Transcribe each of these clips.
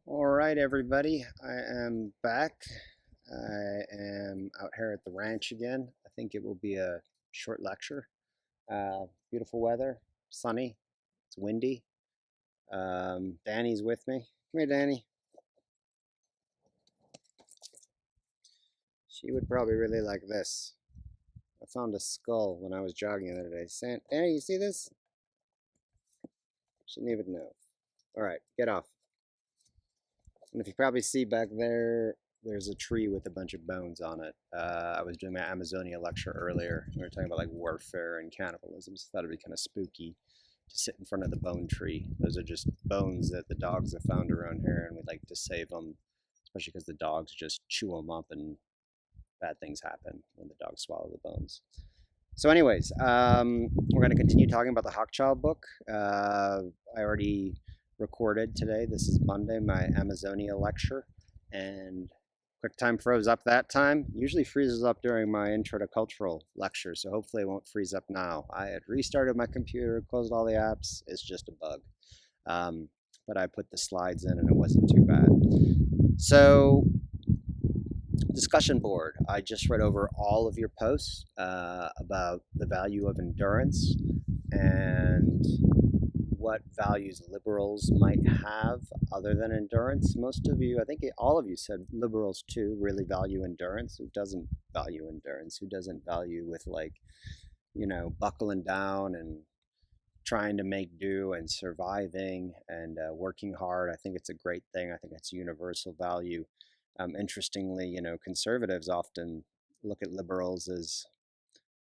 All right, everybody. I am back. I am out here at the ranch again. I think it will be a short lecture. Beautiful weather, sunny, it's windy. Danny's with me. Come here, Danny. She would probably really like this. I found a skull when I was jogging the other day. Danny, you see this? She didn't even know. All right, get off. And if you probably see back there, there's a tree with a bunch of bones on it. I was doing my Amazonia lecture earlier. We were talking about like warfare and cannibalism, so I thought it'd be kind of spooky to sit in front of the bone tree. Those are just bones that the dogs have found around here, and we'd like to save them, especially because the dogs just chew them up and bad things happen when the dogs swallow the bones. So, anyways, we're going to continue talking about the Hochschild book. I already recorded today. This is Monday, my Amazonia lecture, and QuickTime froze up that time. Usually freezes up during my intro to cultural lecture, so hopefully it won't freeze up now. I had restarted my computer, closed all the apps. It's just a bug. But I put the slides in and it wasn't too bad. So, discussion board. I just read over all of your posts about the value of endurance and what values liberals might have other than endurance. Most of you, I think all of you said liberals too, really value endurance. Who doesn't value endurance? Who doesn't value with buckling down and trying to make do and surviving and working hard? I think it's a great thing. I think it's a universal value. Interestingly, conservatives often look at liberals as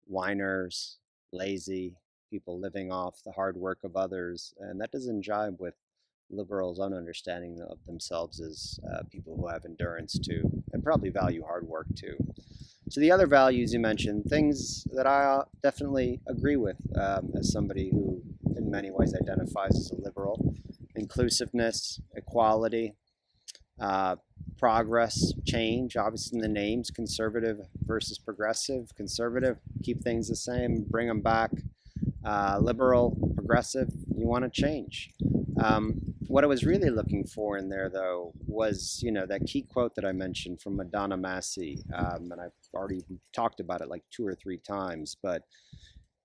whiners, lazy, people living off the hard work of others, and that doesn't jibe with liberals' own understanding of themselves as people who have endurance too, and probably value hard work too. So the other values you mentioned, things that I definitely agree with as somebody who in many ways identifies as a liberal: inclusiveness, equality, uh, progress, change. Obviously, in the names, conservative versus progressive. Conservative, keep things the same, bring them back. Liberal, progressive, you want to change. What I was really looking for in there, though, was that key quote that I mentioned from Madonna Massey, and I've already talked about it like 2 or 3 times. But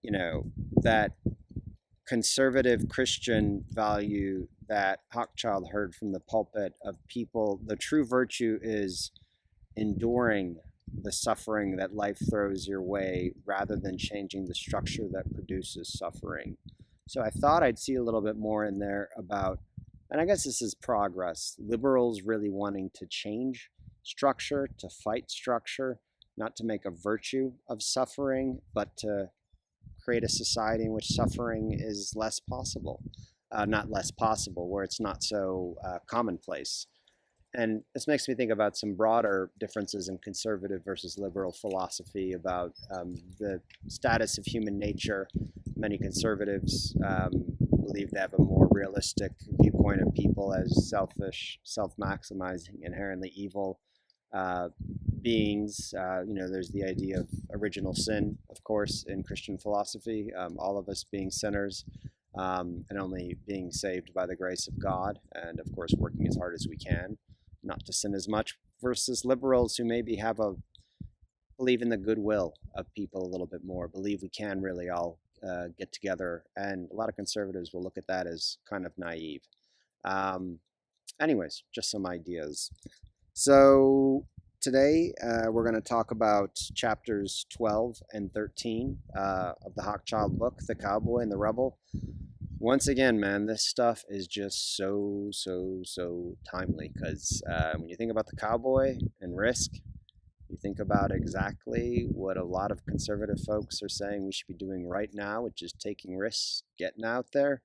that conservative Christian value that Hochschild heard from the pulpit of people. The true virtue is enduring the suffering that life throws your way rather than changing the structure that produces suffering. So I thought I'd see a little bit more in there about, and I guess this is progress, liberals really wanting to change structure, to fight structure, not to make a virtue of suffering, but to create a society in which suffering is less possible, not less possible, where it's not so commonplace. And this makes me think about some broader differences in conservative versus liberal philosophy about the status of human nature. Many conservatives believe they have a more realistic viewpoint of people as selfish, self-maximizing, inherently evil uh, beings. There's the idea of original sin, of course, in Christian philosophy. All of us being sinners and only being saved by the grace of God, and of course, working as hard as we can not to sin as much. Versus liberals who maybe believe in the goodwill of people a little bit more, believe we can really all get together, and a lot of conservatives will look at that as kind of naive. Um, Anyways, just some ideas. So today we're going to talk about chapters 12 and 13 of the Hochschild book, The Cowboy and the Rebel. Once again, man, this stuff is just so, so, so timely because when you think about the cowboy and risk, you think about exactly what a lot of conservative folks are saying we should be doing right now, which is taking risks, getting out there,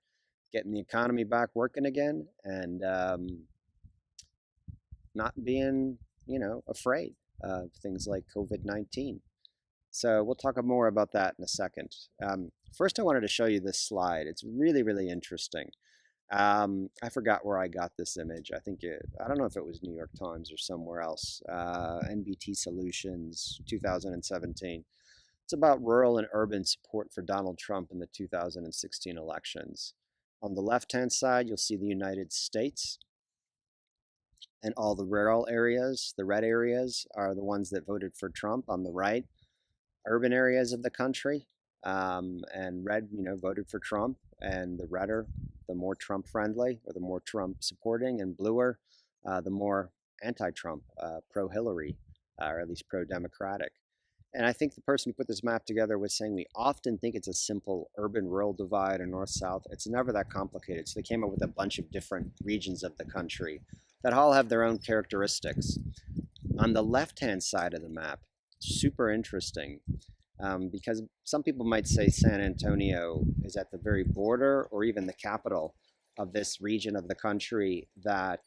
getting the economy back working again, and not being, afraid of things like COVID-19. So we'll talk more about that in a second. First, I wanted to show you this slide. It's really, really interesting. I forgot where I got this image. I don't know if it was New York Times or somewhere else. NBT Solutions, 2017. It's about rural and urban support for Donald Trump in the 2016 elections. On the left-hand side, you'll see the United States. And all the rural areas, the red areas, are the ones that voted for Trump on the right. Urban areas of the country, and red, voted for Trump, and the redder, the more Trump friendly or the more Trump supporting, and bluer, the more anti-Trump, pro-Hillary, or at least pro-Democratic. And I think the person who put this map together was saying we often think it's a simple urban-rural divide or north-south. It's never that complicated. So they came up with a bunch of different regions of the country that all have their own characteristics. On the left-hand side of the map, super interesting, because some people might say San Antonio is at the very border or even the capital of this region of the country that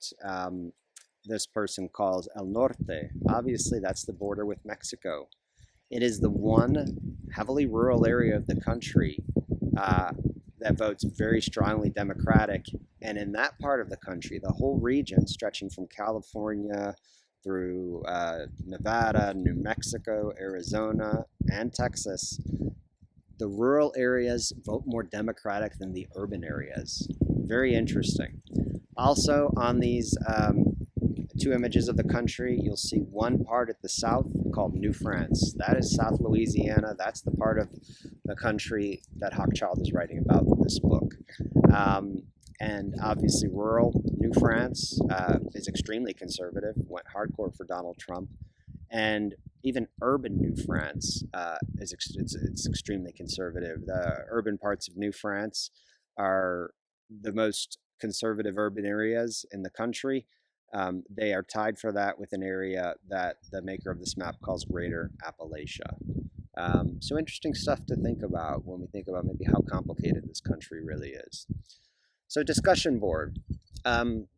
this person calls El Norte. Obviously, that's the border with Mexico. It is the one heavily rural area of the country that votes very strongly Democratic. And in that part of the country, the whole region stretching from California through Nevada, New Mexico, Arizona, and Texas, the rural areas vote more Democratic than the urban areas. Very interesting. Also, on these two images of the country, you'll see one part at the south called New France. That is South Louisiana. That's the part of the country that Hochschild is writing about in this book. And obviously rural New France is extremely conservative, went hardcore for Donald Trump. And even urban New France it's extremely conservative. The urban parts of New France are the most conservative urban areas in the country. They are tied for that with an area that the maker of this map calls Greater Appalachia. So interesting stuff to think about when we think about maybe how complicated this country really is. So discussion board.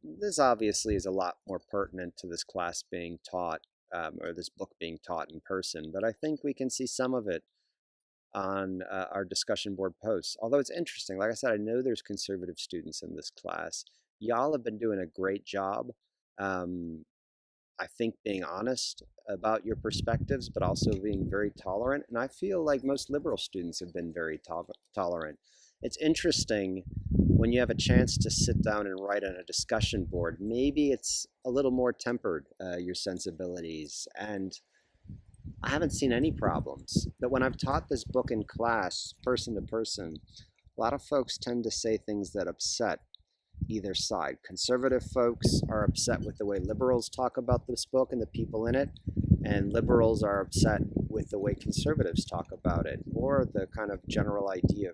This obviously is a lot more pertinent to this class being taught, or this book being taught in person, but I think we can see some of it on our discussion board posts. Although it's interesting, like I said, I know there's conservative students in this class. Y'all have been doing a great job. I think being honest about your perspectives, but also being very tolerant. And I feel like most liberal students have been very tolerant. It's interesting when you have a chance to sit down and write on a discussion board. Maybe it's a little more tempered, your sensibilities. And I haven't seen any problems. But when I've taught this book in class, person to person, a lot of folks tend to say things that upset either side. Conservative folks are upset with the way liberals talk about this book and the people in it, and liberals are upset with the way conservatives talk about it, or the kind of general idea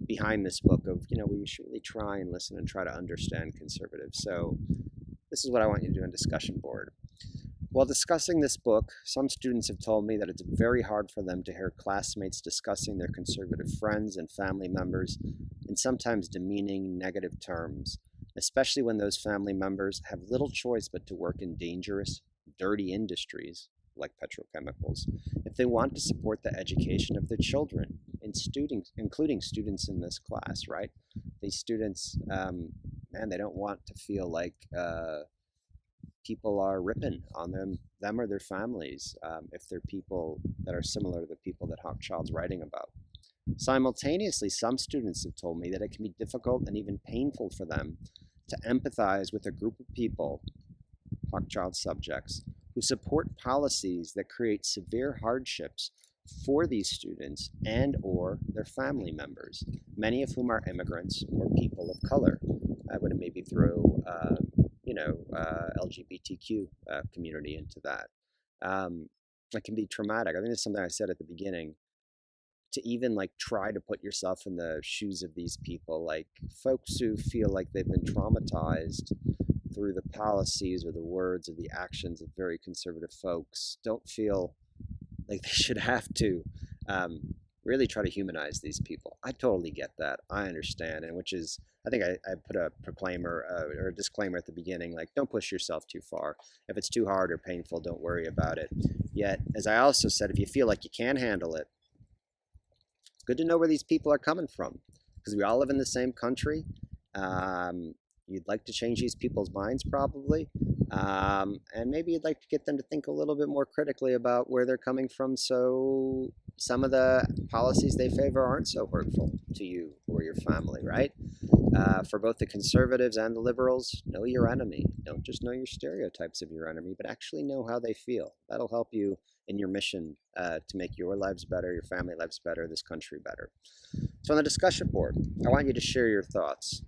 behind this book of, we should really try and listen and try to understand conservatives. So this is what I want you to do in discussion board. While discussing this book, some students have told me that it's very hard for them to hear classmates discussing their conservative friends and family members in sometimes demeaning, negative terms, especially when those family members have little choice but to work in dangerous, dirty industries like petrochemicals if they want to support the education of their children, including students in this class, right? These students, they don't want to feel like people are ripping on them or their families, if they're people that are similar to the people that Hochschild's writing about. Simultaneously, some students have told me that it can be difficult and even painful for them to empathize with a group of people, Hochschild subjects, who support policies that create severe hardships for these students and or their family members, many of whom are immigrants or people of color. I would maybe throw LGBTQ community into that. It can be traumatic. I think it's something I said at the beginning, to even try to put yourself in the shoes of these people, like folks who feel like they've been traumatized through the policies or the words or the actions of very conservative folks, don't feel like they should have to really try to humanize these people. I totally get that. I understand. And which is, I think I put a proclaimer or a disclaimer at the beginning, like, don't push yourself too far. If it's too hard or painful, don't worry about it. Yet, as I also said, if you feel like you can handle it, it's good to know where these people are coming from, because we all live in the same country. You'd like to change these people's minds probably. And maybe you'd like to get them to think a little bit more critically about where they're coming from, so some of the policies they favor aren't so hurtful to you or your family, right? For both the conservatives and the liberals, know your enemy. Don't just know your stereotypes of your enemy, but actually know how they feel. That'll help you in your mission to make your lives better, your family lives better, this country better. So on the discussion board, I want you to share your thoughts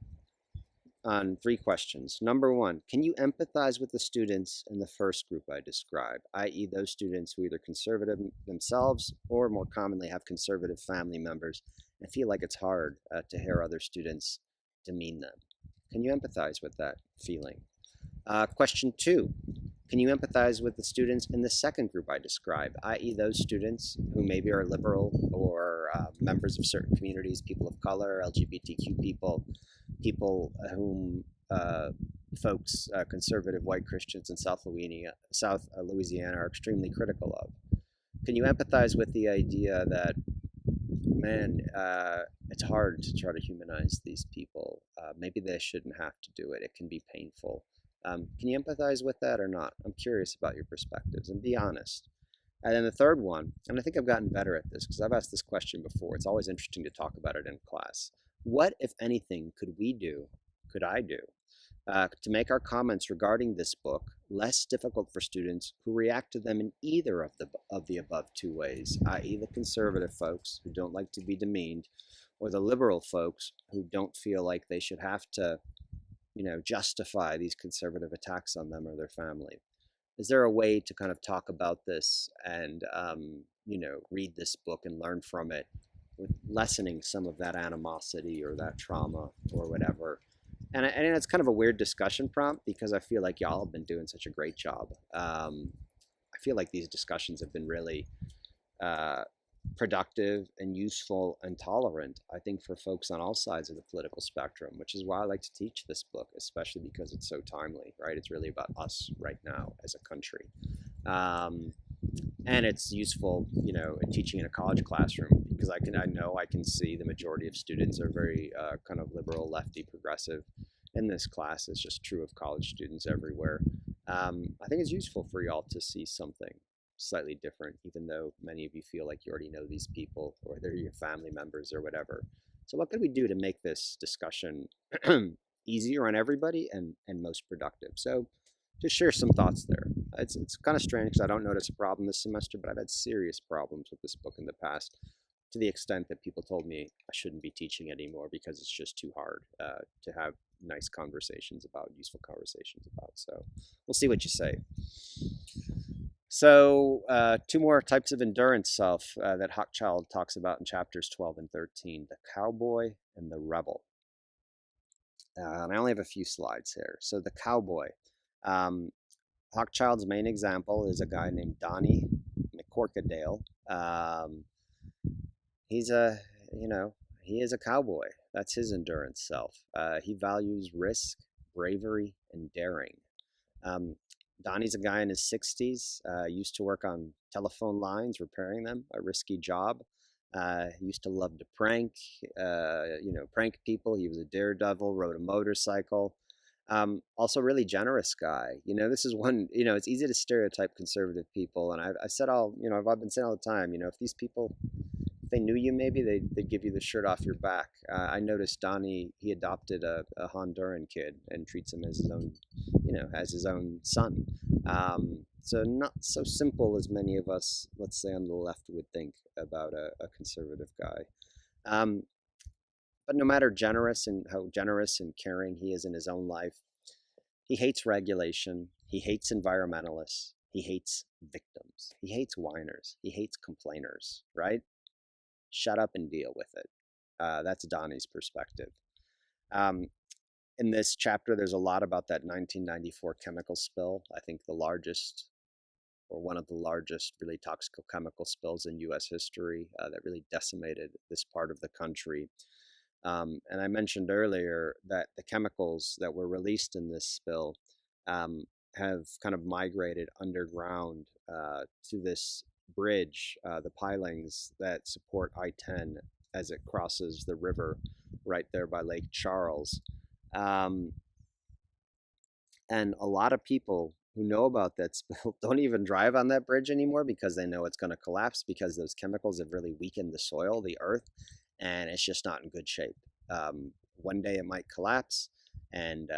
on three questions. Number one, can you empathize with the students in the first group I described, i.e. those students who either conservative themselves or more commonly have conservative family members and feel like it's hard to hear other students demean them? Can you empathize with that feeling? Question two, can you empathize with the students in the second group I described, i.e. those students who maybe are liberal or members of certain communities, people of color, LGBTQ people, people whom folks, conservative white Christians in South Louisiana are extremely critical of? Can you empathize with the idea that, man, it's hard to try to humanize these people? Maybe they shouldn't have to do it. It can be painful. Can you empathize with that or not? I'm curious about your perspectives and be honest. And then the third one, and I think I've gotten better at this because I've asked this question before. It's always interesting to talk about it in class. What, if anything, could I do, to make our comments regarding this book less difficult for students who react to them in either of the above two ways, i.e. the conservative folks who don't like to be demeaned, or the liberal folks who don't feel like they should have to, justify these conservative attacks on them or their family? Is there a way to kind of talk about this and, read this book and learn from it with lessening some of that animosity or that trauma or whatever? And it's kind of a weird discussion prompt because I feel like y'all have been doing such a great job. I feel like these discussions have been really uh, productive and useful and tolerant, I think, for folks on all sides of the political spectrum, which is why I like to teach this book, especially because it's so timely, right? It's really about us right now as a country. Um, and it's useful, in teaching in a college classroom because I know I can see the majority of students are very kind of liberal, lefty, progressive. In this class, it's just true of college students everywhere. I think it's useful for y'all to see something slightly different, even though many of you feel like you already know these people or they're your family members or whatever. So what could we do to make this discussion easier on everybody and most productive? So just share some thoughts there. It's kind of strange because I don't notice a problem this semester, but I've had serious problems with this book in the past, to the extent that people told me I shouldn't be teaching anymore because it's just too hard to have nice conversations about, useful conversations about. So we'll see what you say. So two more types of endurance self that Hochschild talks about in chapters 12 and 13, the cowboy and the rebel. And I only have a few slides here. So the cowboy. Hochschild's main example is a guy named Donnie McCorkadale. He's a, he is a cowboy. That's his endurance self. He values risk, bravery, and daring. Donnie's a guy in his 60s, used to work on telephone lines, repairing them, a risky job. He used to love to prank people. He was a daredevil, rode a motorcycle. Also really generous guy. This is one, it's easy to stereotype conservative people. And I've said I've been saying all the time, if these people, if they knew you, maybe they'd give you the shirt off your back. I noticed Donnie, he adopted a Honduran kid and treats him as his own, as his own son. So not so simple as many of us, let's say on the left, would think about a conservative guy. But no matter how generous and caring he is in his own life, he hates regulation. He hates environmentalists. He hates victims. He hates whiners. He hates complainers, right? Shut up and deal with it. That's Donnie's perspective. In this chapter, there's a lot about that 1994 chemical spill. I think the largest, or one of the largest, really toxic chemical spills in U.S. history that really decimated this part of the country. And I mentioned earlier that the chemicals that were released in this spill have kind of migrated underground to this bridge, the pilings that support I-10 as it crosses the river right there by Lake Charles. And a lot of people who know about that spill don't even drive on that bridge anymore because they know it's going to collapse because those chemicals have really weakened the soil, the earth, and it's just not in good shape. One day it might collapse, and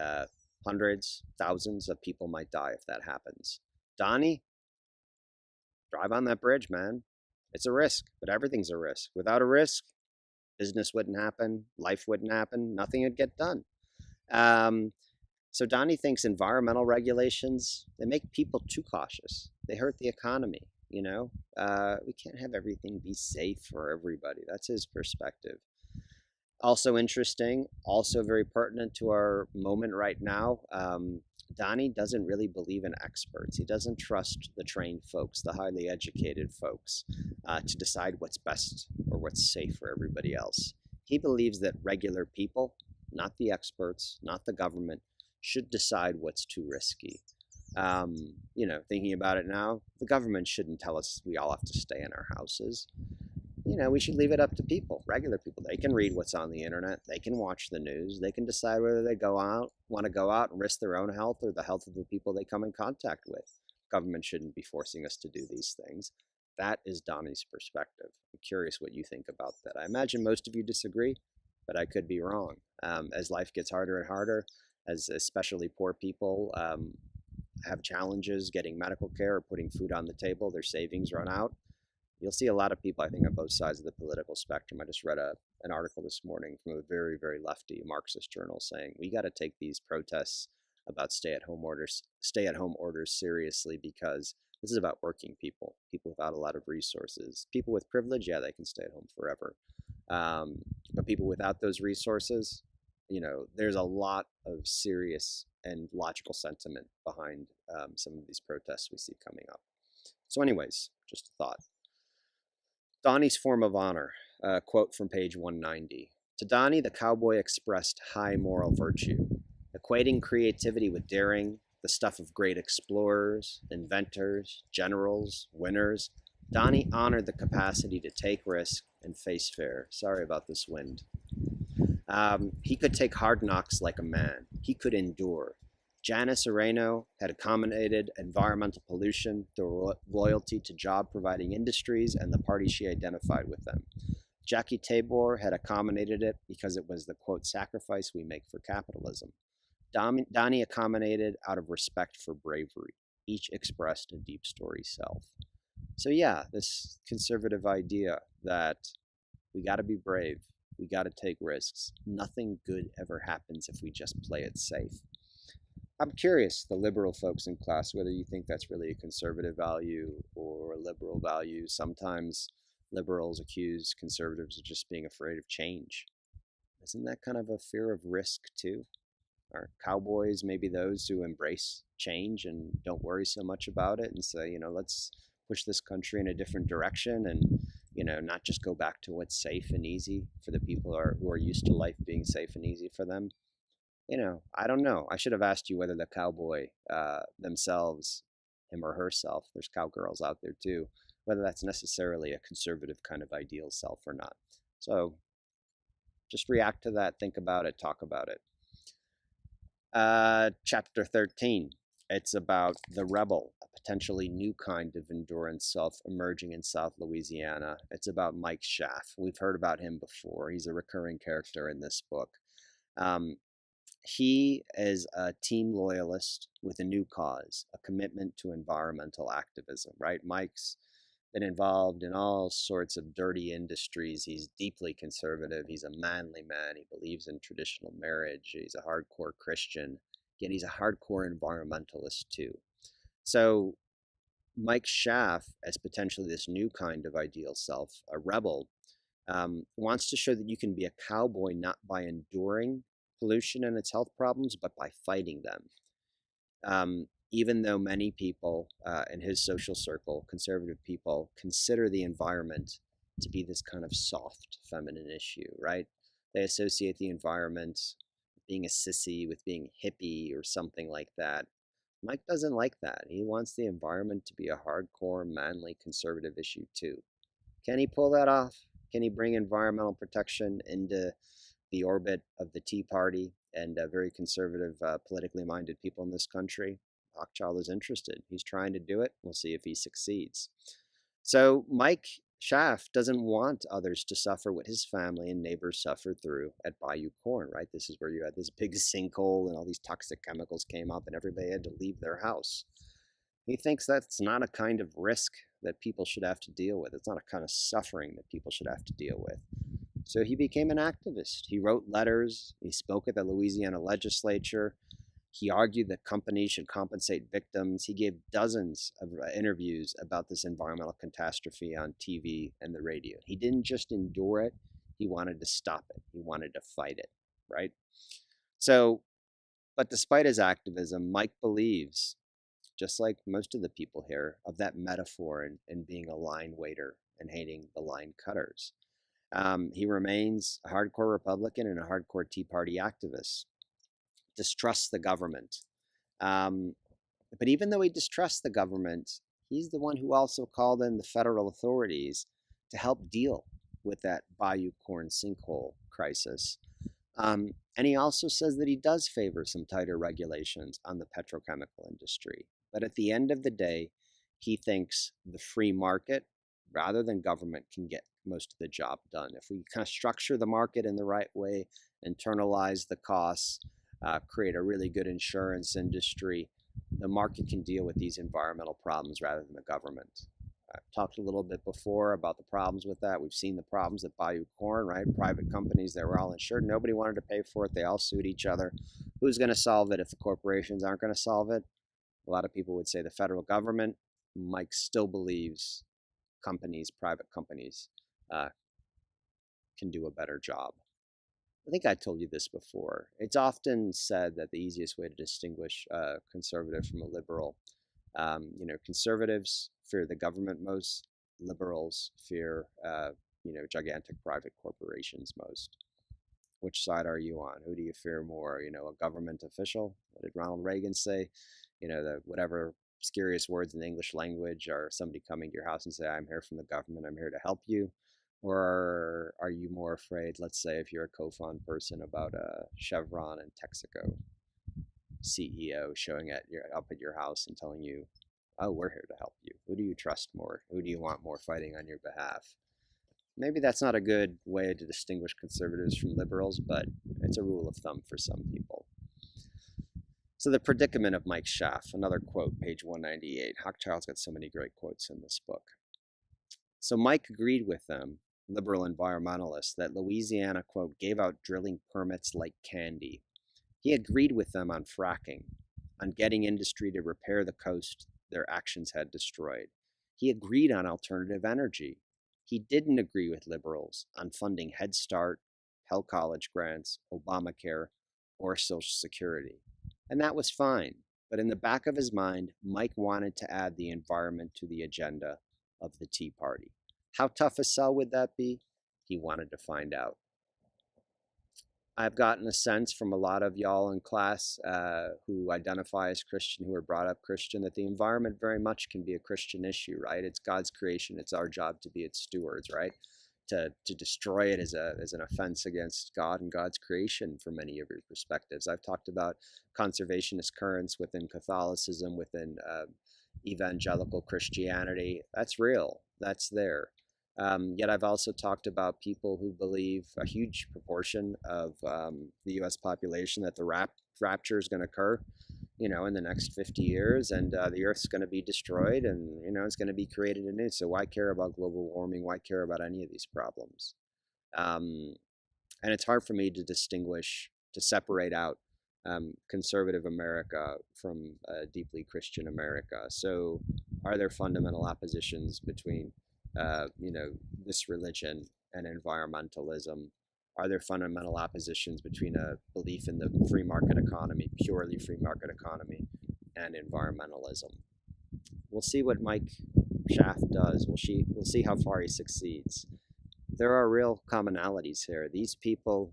hundreds, thousands of people might die if that happens. Donnie, drive on that bridge, man. It's a risk, but everything's a risk. Without a risk, business wouldn't happen, life wouldn't happen, nothing would get done. Um, so Donnie thinks environmental regulations, they make people too cautious. They hurt the economy, you know? We can't have everything be safe for everybody. That's his perspective. Also interesting, also very pertinent to our moment right now. Donnie doesn't really believe in experts. He doesn't trust the trained folks, the highly educated folks, to decide what's best or what's safe for everybody else. He believes that regular people, not the experts, not the government, should decide what's too risky. Thinking about it now, the government shouldn't tell us we all have to stay in our houses. We should leave it up to people, regular people. They can read what's on the internet. They can watch the news. They can decide whether they want to go out and risk their own health or the health of the people they come in contact with. Government shouldn't be forcing us to do these things. That is Donnie's perspective. I'm curious what you think about that. I imagine most of you disagree, but I could be wrong. As life gets harder and harder, as especially poor people have challenges getting medical care or putting food on the table, their savings run out. You'll see a lot of people, I think, on both sides of the political spectrum. I just read an article this morning from a very, very lefty Marxist journal saying we got to take these protests about stay-at-home orders seriously because this is about working people, people without a lot of resources. People with privilege, yeah, they can stay at home forever. But people without those resources, there's a lot of serious and logical sentiment behind some of these protests we see coming up. So anyways, just a thought. Donnie's form of honor, a quote from page 190. To Donnie, the cowboy expressed high moral virtue, equating creativity with daring, the stuff of great explorers, inventors, generals, winners. Donnie honored the capacity to take risk and face fear. Sorry about this wind. He could take hard knocks like a man. He could endure. Janice Areno had accommodated environmental pollution through loyalty to job-providing industries and the party she identified with them. Jackie Tabor had accommodated it because it was the, quote, sacrifice we make for capitalism. Donnie accommodated out of respect for bravery. Each expressed a deep story self. So yeah, this conservative idea that we got to be brave, we got to take risks. Nothing good ever happens if we just play it safe. I'm curious, the liberal folks in class, whether you think that's really a conservative value or a liberal value. Sometimes liberals accuse conservatives of just being afraid of change. Isn't that kind of a fear of risk too? Are cowboys maybe those who embrace change and don't worry so much about it and say, let's push this country in a different direction and, not just go back to what's safe and easy for the people who are used to life being safe and easy for them? I don't know. I should have asked you whether the cowboy themselves, him or herself, there's cowgirls out there too, whether that's necessarily a conservative kind of ideal self or not. So just react to that, think about it, talk about it. Chapter 13. It's about the rebel, a potentially new kind of endurance self emerging in South Louisiana. It's about Mike Schaff. We've heard about him before. He's a recurring character in this book. He is a team loyalist with a new cause, a commitment to environmental activism, right? Mike's been involved in all sorts of dirty industries. He's deeply conservative. He's a manly man. He believes in traditional marriage. He's a hardcore Christian. Again, he's a hardcore environmentalist too. So Mike Schaff, as potentially this new kind of ideal self, a rebel, wants to show that you can be a cowboy not by enduring pollution and its health problems, but by fighting them. Even though many people in his social circle, conservative people, consider the environment to be this kind of soft feminine issue, right? They associate the environment with being a sissy, with being hippie or something like that. Mike doesn't like that. He wants the environment to be a hardcore, manly, conservative issue too. Can he pull that off? Can he bring environmental protection into the orbit of the Tea Party and very conservative, politically minded people in this country? Hochschild is interested. He's trying to do it. We'll see if he succeeds. So Mike Schaff doesn't want others to suffer what his family and neighbors suffered through at Bayou Corn, right? This is where you had this big sinkhole and all these toxic chemicals came up and everybody had to leave their house. He thinks that's not a kind of risk that people should have to deal with. It's not a kind of suffering that people should have to deal with. So he became an activist. He wrote letters. He spoke at the Louisiana legislature. He argued that companies should compensate victims. He gave dozens of interviews about this environmental catastrophe on TV and the radio. He didn't just endure it. He wanted to stop it. He wanted to fight it, right? So, but despite his activism, Mike believes, just like most of the people here, of that metaphor in being a line waiter and hating the line cutters. He remains a hardcore Republican and a hardcore Tea Party activist. Distrusts the government. But even though he distrusts the government, he's the one who also called in the federal authorities to help deal with that Bayou Corn sinkhole crisis. And he also says that he does favor some tighter regulations on the petrochemical industry. But at the end of the day, he thinks the free market, rather than government, can get most of the job done. If we kind of structure the market in the right way, internalize the costs, create a really good insurance industry, the market can deal with these environmental problems rather than the government. I've talked a little bit before about the problems with that. We've seen the problems at Bayou Corn, right? Private companies, they were all insured. Nobody wanted to pay for it. They all sued each other. Who's going to solve it if the corporations aren't going to solve it? A lot of people would say the federal government. Mike still believes companies, private companies, can do a better job. I think I told you this before. It's often said that the easiest way to distinguish a conservative from a liberal, conservatives fear the government most, liberals fear, gigantic private corporations most. Which side are you on? Who do you fear more? A government official? What did Ronald Reagan say? The whatever scariest words in the English language, or somebody coming to your house and say, I'm here from the government, I'm here to help you? Or are you more afraid, let's say, if you're a co-fund person, about a Chevron and Texaco CEO showing up at your house and telling you, oh, we're here to help you? Who do you trust more? Who do you want more fighting on your behalf? Maybe that's not a good way to distinguish conservatives from liberals, but it's a rule of thumb for some people. So the predicament of Mike Schaff, another quote, page 198. Hochschild's got so many great quotes in this book. So Mike agreed with them, liberal environmentalists, that Louisiana, quote, gave out drilling permits like candy. He agreed with them on fracking, on getting industry to repair the coast their actions had destroyed. He agreed on alternative energy. He didn't agree with liberals on funding Head Start, Pell College grants, Obamacare, or Social Security. And that was fine. But in the back of his mind, Mike wanted to add the environment to the agenda of the Tea Party. How tough a sell would that be? He wanted to find out. I've gotten a sense from a lot of y'all in class who identify as Christian, who were brought up Christian, that the environment very much can be a Christian issue, right? It's God's creation. It's our job to be its stewards, right? To destroy it is an offense against God and God's creation from many of your perspectives. I've talked about conservationist currents within Catholicism, within evangelical Christianity. That's real. That's there. Yet I've also talked about people who believe, a huge proportion of the U.S. population, that the rapture is going to occur, in the next 50 years, and the Earth's going to be destroyed, and it's going to be created anew. So why care about global warming? Why care about any of these problems? And it's hard for me to distinguish, to separate out conservative America from deeply Christian America. So are there fundamental oppositions between this religion and environmentalism? Are there fundamental oppositions between a belief in the free market economy, purely free market economy, and environmentalism? We'll see what Mike Schaff does. We'll see how far he succeeds. There are real commonalities here. These people,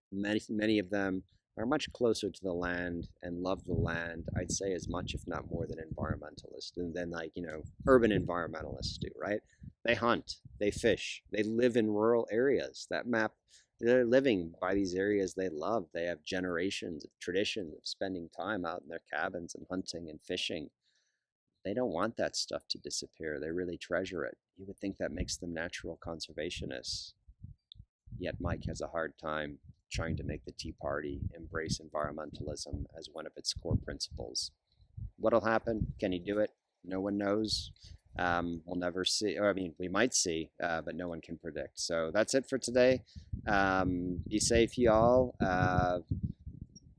many of them, are much closer to the land and love the land, I'd say, as much, if not more, than environmentalists, and than urban environmentalists do, right? They hunt, they fish, they live in rural areas. That map They're living by these areas they love. They have generations of traditions of spending time out in their cabins and hunting and fishing. They don't want that stuff to disappear. They really treasure it. You would think that makes them natural conservationists. Yet Mike has a hard time trying to make the Tea Party embrace environmentalism as one of its core principles. What'll happen? Can he do it? No one knows. We'll never see, or I mean, we might see, but no one can predict. So that's it for today. Be safe, y'all.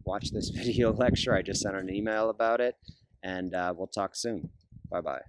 Watch this video lecture. I just sent an email about it, and we'll talk soon. Bye bye.